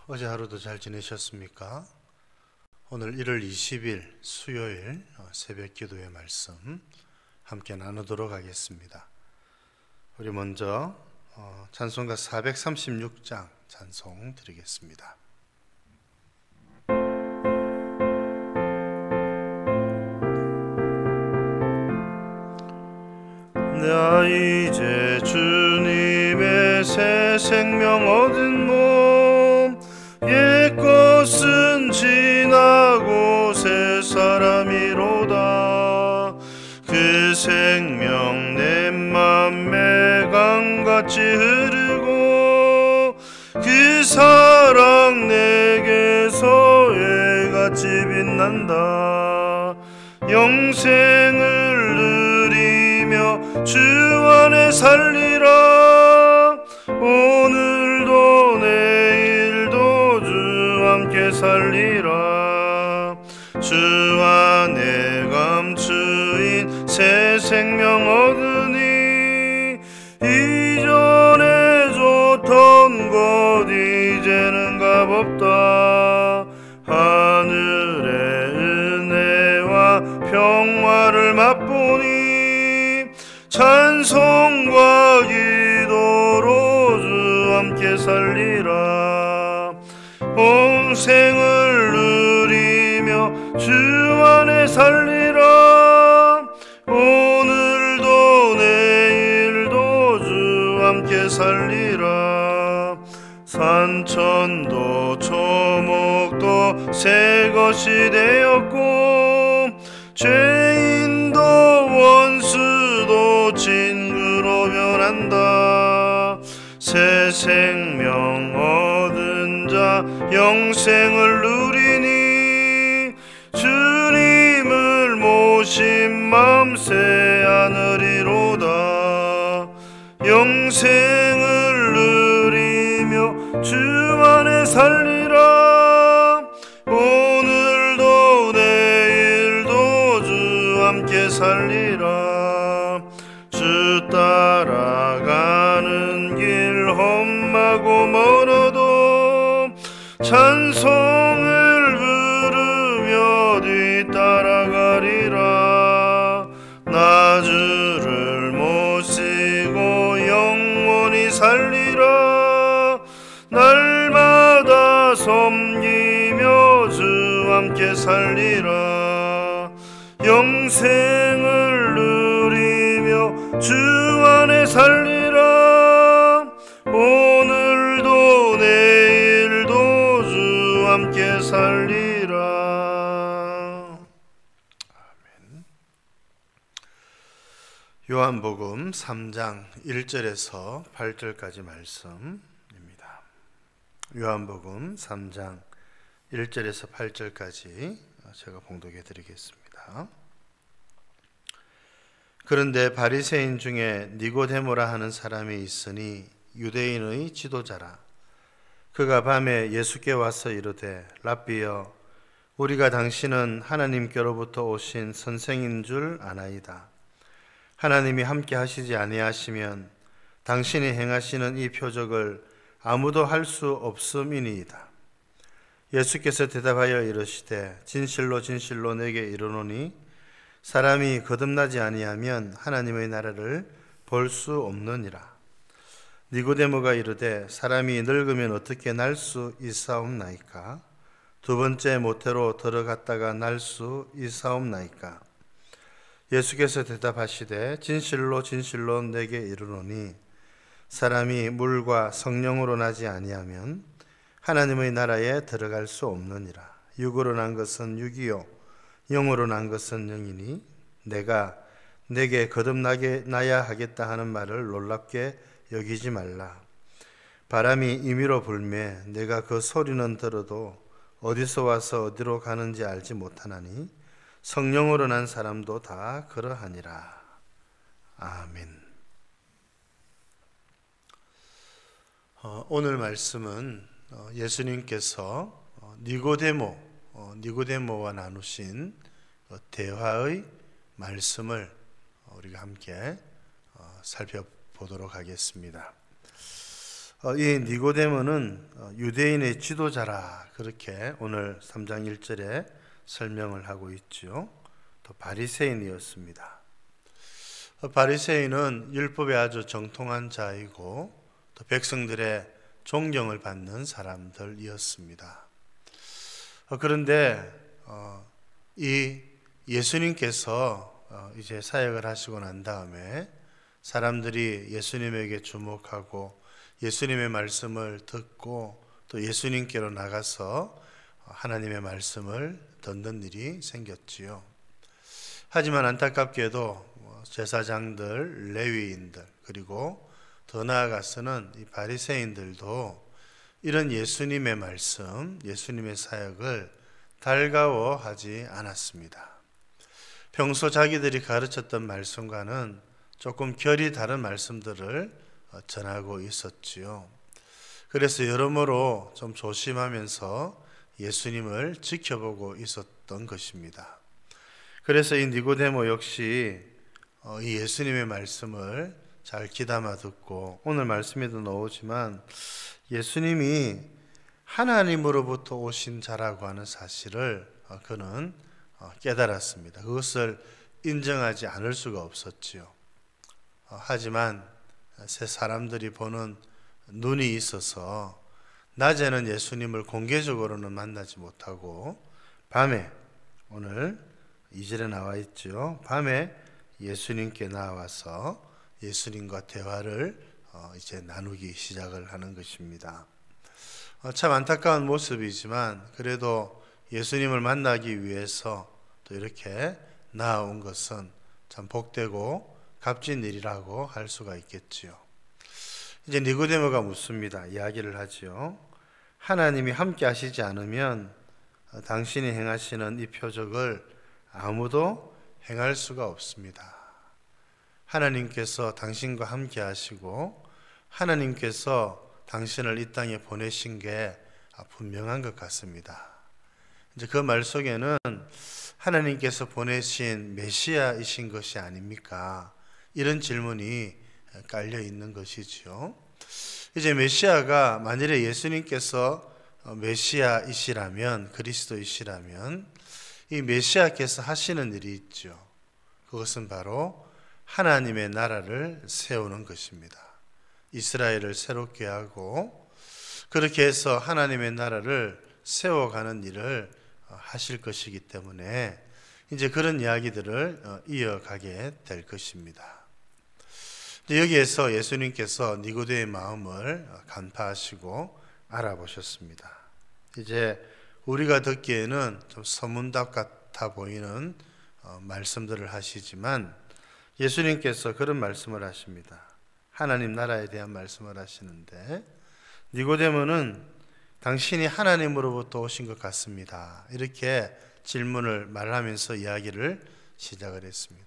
어제 하루도 잘 지내셨습니까? 오늘 1월 20일 수요일 새벽 기도의 말씀 함께 나누도록 하겠습니다. 우리 먼저 찬송가 436장 찬송 드리겠습니다. 나 이제 주님의 새 생명 얻은 몸, 옛것은 지나고 새 사람이로다. 그 생명 내 맘에 강같이 흐르고 그 사랑 내게서 해같이 빛난다. 영생을 누리며 주 안에 살리라. 오늘도 내일도 주 함께 살리라. 주 안에 감추인 새 생명 얻으니 이전에 좋던 것 이제는 값없다. 하늘의 은혜와 평화를 맛보니 찬송과 기도로 주 함께 살리라. 온 생을 누리며 주 안에 살리라. 오늘도 내일도 주 함께 살리라. 산천도 초목도 새 것이 되었고 죄인도 원수도 친구로 변한다. 새 생명 얻은 자 영생을 누리니 주님을 모신 맘 새 하늘이로다. 영생을 누리며 주 안에 살리라. 오늘도 내일도 주 함께 살리라. 주 따라가는 길 험하고 멀어도 찬송을 부르며 뒤따라가리라. 나 주를 모시고 영원히 살리라. 날마다 섬기며 주 함께 살리라. 영생을 누리며 주 안에 살리라. 오늘도 내일도 주 함께 살리라. 아멘. 요한복음 3장 1절에서 8절까지 말씀입니다. 요한복음 3장 1절에서 8절까지 제가 봉독해 드리겠습니다. 그런데 바리새인 중에 니고데모라 하는 사람이 있으니 유대인의 지도자라. 그가 밤에 예수께 와서 이르되 랍비여, 우리가 당신은 하나님께로부터 오신 선생인 줄 아나이다. 하나님이 함께 하시지 아니하시면 당신이 행하시는 이 표적을 아무도 할 수 없음이니이다. 예수께서 대답하여 이르시되 진실로 진실로 내게 이르노니 사람이 거듭나지 아니하면 하나님의 나라를 볼 수 없느니라. 니고데모가 이르되 사람이 늙으면 어떻게 날 수 있사옵나이까? 두 번째 모태로 들어갔다가 날 수 있사옵나이까? 예수께서 대답하시되 진실로 진실로 내게 이르노니 사람이 물과 성령으로 나지 아니하면 하나님의 나라에 들어갈 수 없느니라. 육으로 난 것은 육이요 영으로 난 것은 영이니 내가 내게 거듭나게 나야 하겠다 하는 말을 놀랍게 여기지 말라. 바람이 임의로 불매 내가 그 소리는 들어도 어디서 와서 어디로 가는지 알지 못하나니 성령으로 난 사람도 다 그러하니라. 아멘. 오늘 말씀은 예수님께서 니고데모와 나누신 대화의 말씀을 우리가 함께 살펴보도록 하겠습니다. 이 니고데모는 유대인의 지도자라 그렇게 오늘 3장 1절에 설명을 하고 있죠. 또 바리새인이었습니다. 바리새인은 율법에 아주 정통한 자이고 또 백성들의 존경을 받는 사람들이었습니다. 그런데 이 예수님께서 이제 사역을 하시고 난 다음에 사람들이 예수님에게 주목하고 예수님의 말씀을 듣고 또 예수님께로 나가서 하나님의 말씀을 듣는 일이 생겼지요. 하지만 안타깝게도 제사장들, 레위인들 그리고 더 나아가서는 이 바리새인들도 이런 예수님의 말씀, 예수님의 사역을 달가워하지 않았습니다. 평소 자기들이 가르쳤던 말씀과는 조금 결이 다른 말씀들을 전하고 있었지요. 그래서 여러모로 좀 조심하면서 예수님을 지켜보고 있었던 것입니다. 그래서 이 니고데모 역시 이 예수님의 말씀을 잘 귀담아 듣고 오늘 말씀에도 나오지만 예수님이 하나님으로부터 오신 자라고 하는 사실을 그는 깨달았습니다. 그것을 인정하지 않을 수가 없었지요. 하지만 새 사람들이 보는 눈이 있어서 낮에는 예수님을 공개적으로는 만나지 못하고 밤에 오늘 2절에 나와 있죠. 밤에 예수님께 나와서 예수님과 대화를 이제 나누기 시작을 하는 것입니다. 참 안타까운 모습이지만 그래도 예수님을 만나기 위해서 또 이렇게 나아온 것은 참 복되고 값진 일이라고 할 수가 있겠지요. 이제 니고데모가 묻습니다. 이야기를 하지요. 하나님이 함께 하시지 않으면 당신이 행하시는 이 표적을 아무도 행할 수가 없습니다. 하나님께서 당신과 함께 하시고 하나님께서 당신을 이 땅에 보내신 게 분명한 것 같습니다. 이제 그 말 속에는 하나님께서 보내신 메시아이신 것이 아닙니까? 이런 질문이 깔려 있는 것이지요. 이제 메시아가 만일에 예수님께서 메시아이시라면, 그리스도이시라면 이 메시아께서 하시는 일이 있죠. 그것은 바로 하나님의 나라를 세우는 것입니다. 이스라엘을 새롭게 하고 그렇게 해서 하나님의 나라를 세워가는 일을 하실 것이기 때문에 이제 그런 이야기들을 이어가게 될 것입니다. 여기에서 예수님께서 니고데의 마음을 간파하시고 알아보셨습니다. 이제 우리가 듣기에는 좀 서문답 같아 보이는 말씀들을 하시지만 예수님께서 그런 말씀을 하십니다. 하나님 나라에 대한 말씀을 하시는데 니고데모는 당신이 하나님으로부터 오신 것 같습니다. 이렇게 질문을 말하면서 이야기를 시작을 했습니다.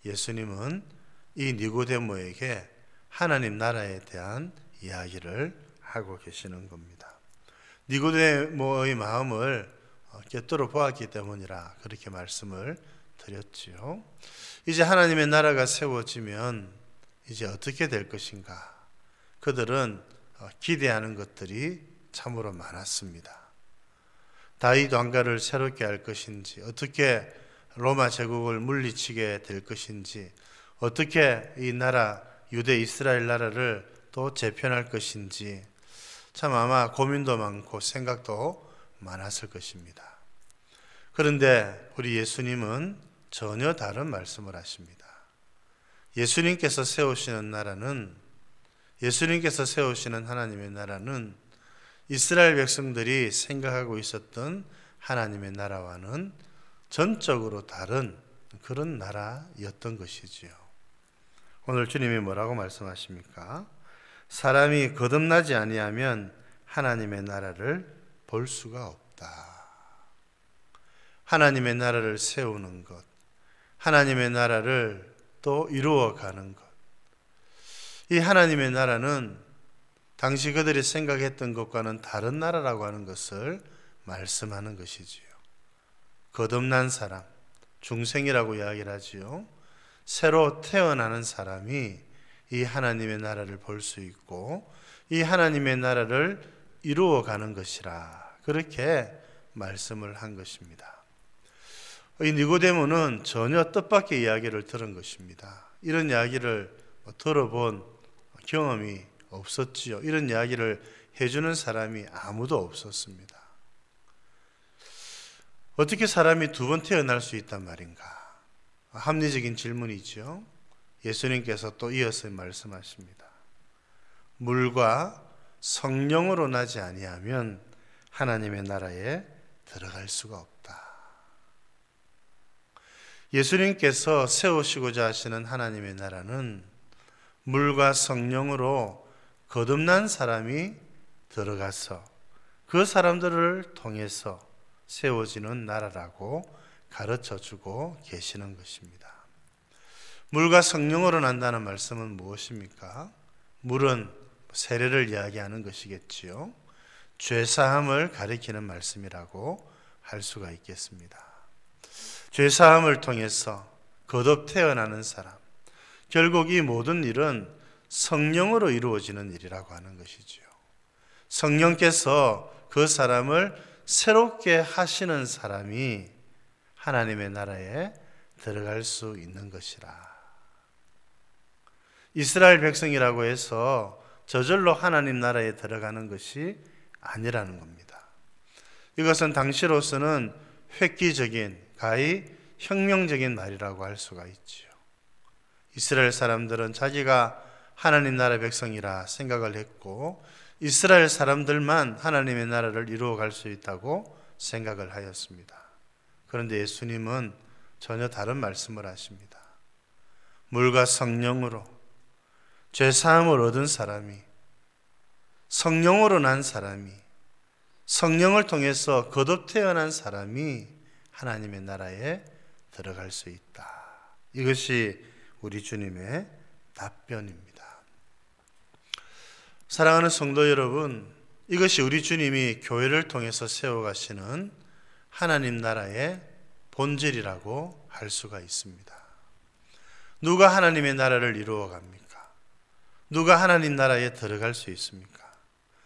예수님은 이 니고데모에게 하나님 나라에 대한 이야기를 하고 계시는 겁니다. 니고데모의 마음을 꿰뚫어 보았기 때문이라 그렇게 말씀을 드렸지요. 이제 하나님의 나라가 세워지면 이제 어떻게 될 것인가? 그들은 기대하는 것들이 참으로 많았습니다. 다윗 왕가를 새롭게 할 것인지, 어떻게 로마 제국을 물리치게 될 것인지, 어떻게 이 나라, 유대 이스라엘 나라를 또 재편할 것인지 참 아마 고민도 많고 생각도 많았을 것입니다. 그런데 우리 예수님은 전혀 다른 말씀을 하십니다. 예수님께서 세우시는 나라는, 예수님께서 세우시는 하나님의 나라는 이스라엘 백성들이 생각하고 있었던 하나님의 나라와는 전적으로 다른 그런 나라였던 것이지요. 오늘 주님이 뭐라고 말씀하십니까? 사람이 거듭나지 아니하면 하나님의 나라를 볼 수가 없다. 하나님의 나라를 세우는 것, 하나님의 나라를 또 이루어가는 것. 이 하나님의 나라는 당시 그들이 생각했던 것과는 다른 나라라고 하는 것을 말씀하는 것이지요. 거듭난 사람, 중생이라고 이야기를 하지요. 새로 태어나는 사람이 이 하나님의 나라를 볼 수 있고 이 하나님의 나라를 이루어가는 것이라 그렇게 말씀을 한 것입니다. 이 니고데모는 전혀 뜻밖의 이야기를 들은 것입니다. 이런 이야기를 들어본 경험이 없었지요. 이런 이야기를 해주는 사람이 아무도 없었습니다. 어떻게 사람이 두 번 태어날 수 있단 말인가? 합리적인 질문이죠. 예수님께서 또 이어서 말씀하십니다. 물과 성령으로 나지 아니하면 하나님의 나라에 들어갈 수가 없다. 예수님께서 세우시고자 하시는 하나님의 나라는 물과 성령으로 거듭난 사람이 들어가서 그 사람들을 통해서 세워지는 나라라고 가르쳐주고 계시는 것입니다. 물과 성령으로 난다는 말씀은 무엇입니까? 물은 세례를 이야기하는 것이겠지요. 죄사함을 가리키는 말씀이라고 할 수가 있겠습니다. 죄사함을 통해서 거듭 태어나는 사람, 결국 이 모든 일은 성령으로 이루어지는 일이라고 하는 것이지요. 성령께서 그 사람을 새롭게 하시는 사람이 하나님의 나라에 들어갈 수 있는 것이라. 이스라엘 백성이라고 해서 저절로 하나님 나라에 들어가는 것이 아니라는 겁니다. 이것은 당시로서는 획기적인, 가히 혁명적인 말이라고 할 수가 있지요. 이스라엘 사람들은 자기가 하나님 나라 백성이라 생각을 했고 이스라엘 사람들만 하나님의 나라를 이루어갈 수 있다고 생각을 하였습니다. 그런데 예수님은 전혀 다른 말씀을 하십니다. 물과 성령으로 죄사함을 얻은 사람이, 성령으로 난 사람이, 성령을 통해서 거듭 태어난 사람이 하나님의 나라에 들어갈 수 있다. 이것이 우리 주님의 답변입니다. 사랑하는 성도 여러분, 이것이 우리 주님이 교회를 통해서 세워가시는 하나님 나라의 본질이라고 할 수가 있습니다. 누가 하나님의 나라를 이루어갑니까? 누가 하나님 나라에 들어갈 수 있습니까?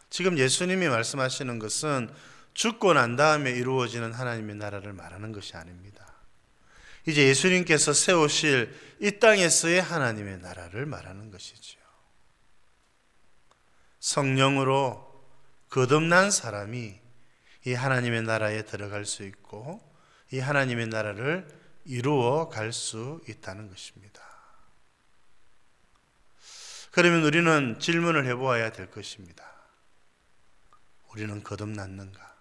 지금 예수님이 말씀하시는 것은 죽고 난 다음에 이루어지는 하나님의 나라를 말하는 것이 아닙니다. 이제 예수님께서 세우실 이 땅에서의 하나님의 나라를 말하는 것이지요. 성령으로 거듭난 사람이 이 하나님의 나라에 들어갈 수 있고 이 하나님의 나라를 이루어 갈 수 있다는 것입니다. 그러면 우리는 질문을 해보아야 될 것입니다. 우리는 거듭났는가?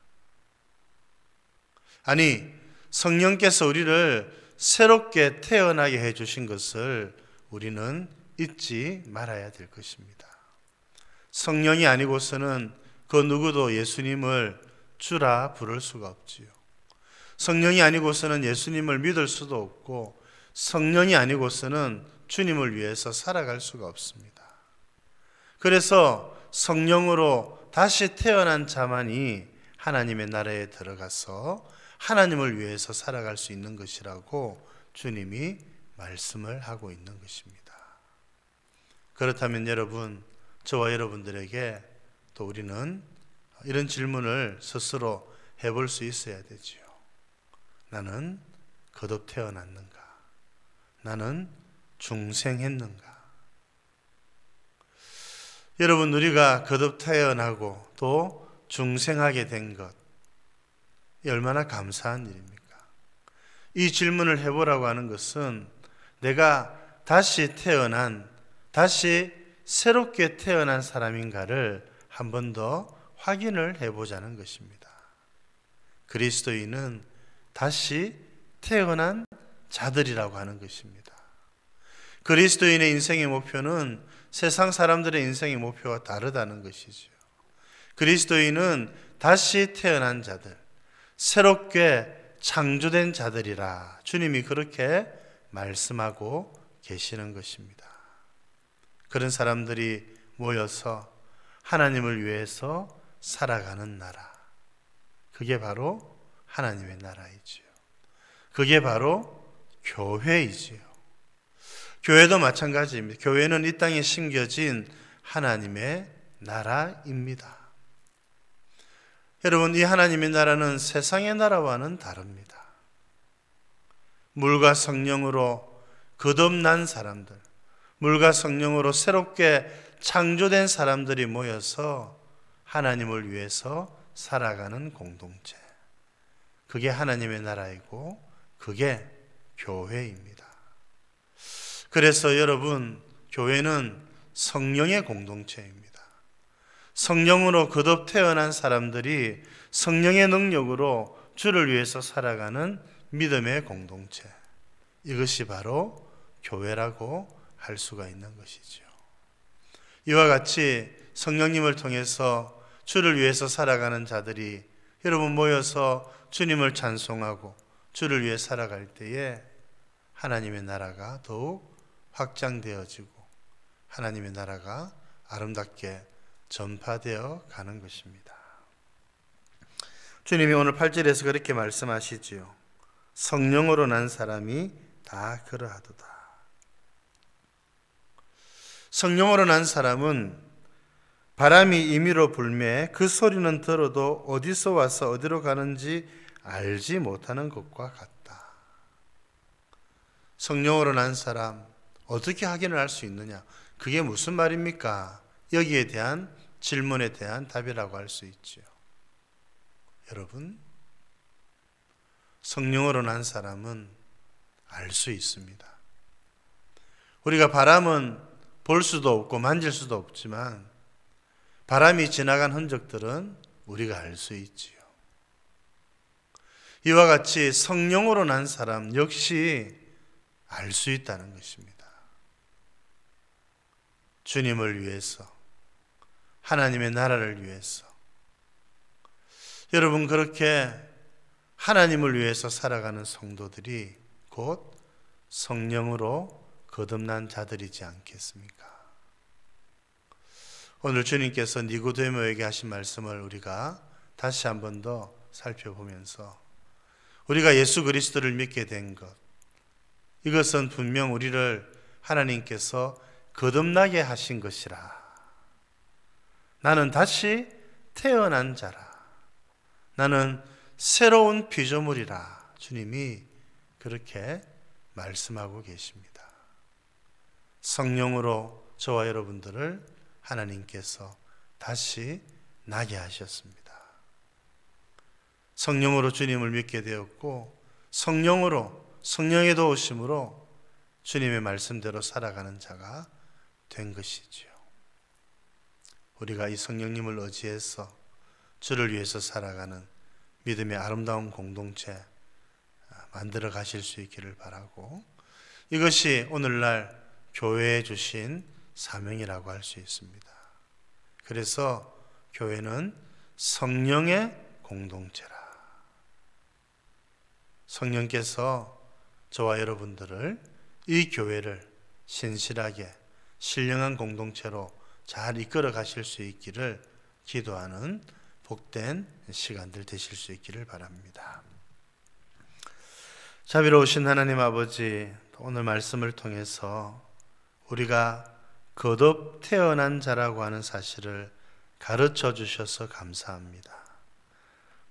아니, 성령께서 우리를 새롭게 태어나게 해주신 것을 우리는 잊지 말아야 될 것입니다. 성령이 아니고서는 그 누구도 예수님을 주라 부를 수가 없지요. 성령이 아니고서는 예수님을 믿을 수도 없고 성령이 아니고서는 주님을 위해서 살아갈 수가 없습니다. 그래서 성령으로 다시 태어난 자만이 하나님의 나라에 들어가서 하나님을 위해서 살아갈 수 있는 것이라고 주님이 말씀을 하고 있는 것입니다. 그렇다면 여러분, 저와 여러분들에게 또 우리는 이런 질문을 스스로 해볼 수 있어야 되지요. 나는 거듭 태어났는가? 나는 중생했는가? 여러분, 우리가 거듭 태어나고 또 중생하게 된 것, 얼마나 감사한 일입니까? 이 질문을 해보라고 하는 것은 내가 다시 태어난, 다시 새롭게 태어난 사람인가를 한 번 더 확인을 해보자는 것입니다. 그리스도인은 다시 태어난 자들이라고 하는 것입니다. 그리스도인의 인생의 목표는 세상 사람들의 인생의 목표와 다르다는 것이죠. 그리스도인은 다시 태어난 자들, 새롭게 창조된 자들이라 주님이 그렇게 말씀하고 계시는 것입니다. 그런 사람들이 모여서 하나님을 위해서 살아가는 나라, 그게 바로 하나님의 나라이지요. 그게 바로 교회이지요. 교회도 마찬가지입니다. 교회는 이 땅에 심겨진 하나님의 나라입니다. 여러분, 이 하나님의 나라는 세상의 나라와는 다릅니다. 물과 성령으로 거듭난 사람들, 물과 성령으로 새롭게 창조된 사람들이 모여서 하나님을 위해서 살아가는 공동체. 그게 하나님의 나라이고 그게 교회입니다. 그래서 여러분, 교회는 성령의 공동체입니다. 성령으로 거듭 태어난 사람들이 성령의 능력으로 주를 위해서 살아가는 믿음의 공동체. 이것이 바로 교회라고 할 수가 있는 것이죠. 이와 같이 성령님을 통해서 주를 위해서 살아가는 자들이 여러분 모여서 주님을 찬송하고 주를 위해 살아갈 때에 하나님의 나라가 더욱 확장되어지고 하나님의 나라가 아름답게 전파되어 가는 것입니다. 주님이 오늘 8절에서 그렇게 말씀하시지요. 성령으로 난 사람이 다 그러하도다. 성령으로 난 사람은 바람이 임의로 불매 그 소리는 들어도 어디서 와서 어디로 가는지 알지 못하는 것과 같다. 성령으로 난 사람 어떻게 확인을 할 수 있느냐? 그게 무슨 말입니까? 여기에 대한 질문에 대한 답이라고 할 수 있죠. 여러분, 성령으로 난 사람은 알 수 있습니다. 우리가 바람은 볼 수도 없고 만질 수도 없지만 바람이 지나간 흔적들은 우리가 알 수 있지요. 이와 같이 성령으로 난 사람 역시 알 수 있다는 것입니다. 주님을 위해서, 하나님의 나라를 위해서. 여러분, 그렇게 하나님을 위해서 살아가는 성도들이 곧 성령으로 거듭난 자들이지 않겠습니까? 오늘 주님께서 니고데모에게 하신 말씀을 우리가 다시 한 번 더 살펴보면서 우리가 예수 그리스도를 믿게 된 것, 이것은 분명 우리를 하나님께서 거듭나게 하신 것이라. 나는 다시 태어난 자라. 나는 새로운 피조물이라. 주님이 그렇게 말씀하고 계십니다. 성령으로 저와 여러분들을 하나님께서 다시 나게 하셨습니다. 성령으로 주님을 믿게 되었고 성령의 도우심으로 주님의 말씀대로 살아가는 자가 된 것이지요. 우리가 이 성령님을 의지해서 주를 위해서 살아가는 믿음의 아름다운 공동체 만들어 가실 수 있기를 바라고, 이것이 오늘날 교회에 주신 사명이라고 할 수 있습니다. 그래서 교회는 성령의 공동체라. 성령께서 저와 여러분들을, 이 교회를 신실하게 신령한 공동체로 잘 이끌어 가실 수 있기를 기도하는 복된 시간들 되실 수 있기를 바랍니다. 자비로우신 하나님 아버지, 오늘 말씀을 통해서 우리가 거듭 태어난 자라고 하는 사실을 가르쳐 주셔서 감사합니다.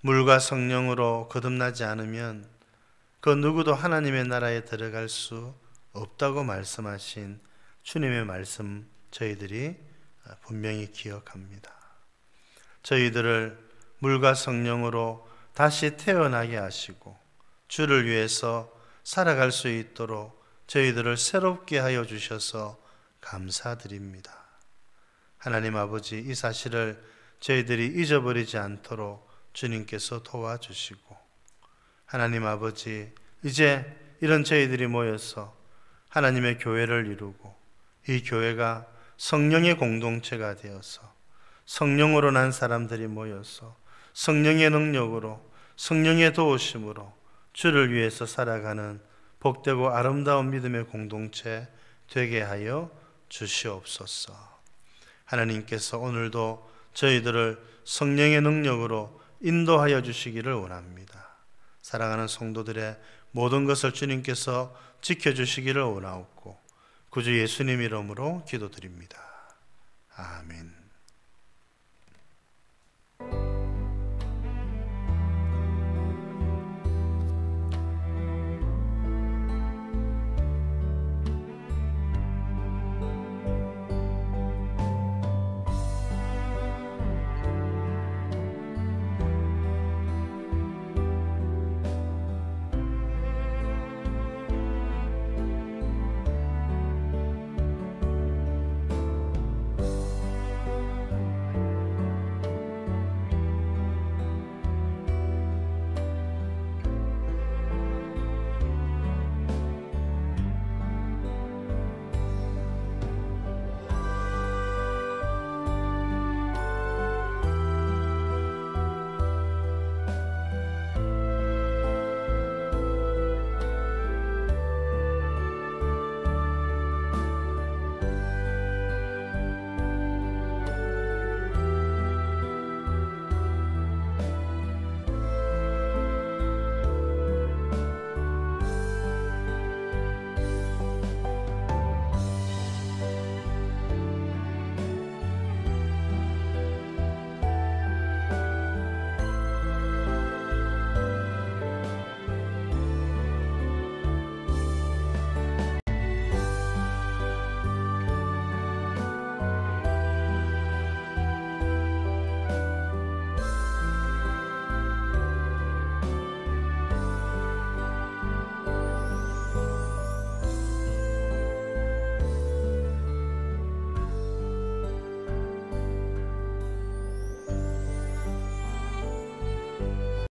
물과 성령으로 거듭나지 않으면 그 누구도 하나님의 나라에 들어갈 수 없다고 말씀하신 주님의 말씀 저희들이 분명히 기억합니다. 저희들을 물과 성령으로 다시 태어나게 하시고 주를 위해서 살아갈 수 있도록 저희들을 새롭게 하여 주셔서 감사드립니다. 하나님 아버지, 이 사실을 저희들이 잊어버리지 않도록 주님께서 도와주시고, 하나님 아버지, 이제 이런 저희들이 모여서 하나님의 교회를 이루고 이 교회가 성령의 공동체가 되어서 성령으로 난 사람들이 모여서 성령의 능력으로, 성령의 도우심으로 주를 위해서 살아가는 복되고 아름다운 믿음의 공동체 되게 하여 주시옵소서. 하나님께서 오늘도 저희들을 성령의 능력으로 인도하여 주시기를 원합니다. 사랑하는 성도들의 모든 것을 주님께서 지켜주시기를 원하옵고 구주 예수님 이름으로 기도드립니다. 아멘.